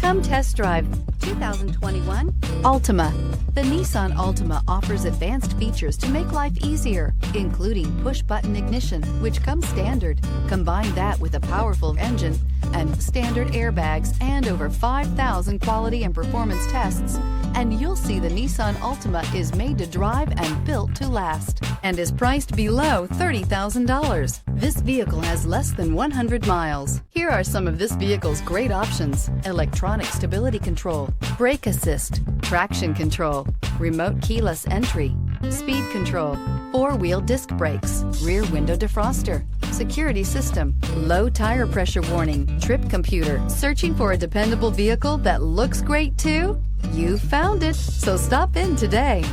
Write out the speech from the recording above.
Come test drive 2021 Altima. The Nissan Altima offers advanced features to make life easier, including push-button ignition, which comes standard. Combine that with a powerful engine and standard airbags and over 5,000 quality and performance tests, and you'll see the Nissan Altima is made to drive and built to last, and is priced below $30,000. This vehicle has less than 100 miles. Here are some of this vehicle's great options: electronic stability control, brake assist, traction control, remote keyless entry, speed control, four-wheel disc brakes, rear window defroster, security system, low tire pressure warning, trip computer. Searching for a dependable vehicle that looks great too? You found it, so stop in today.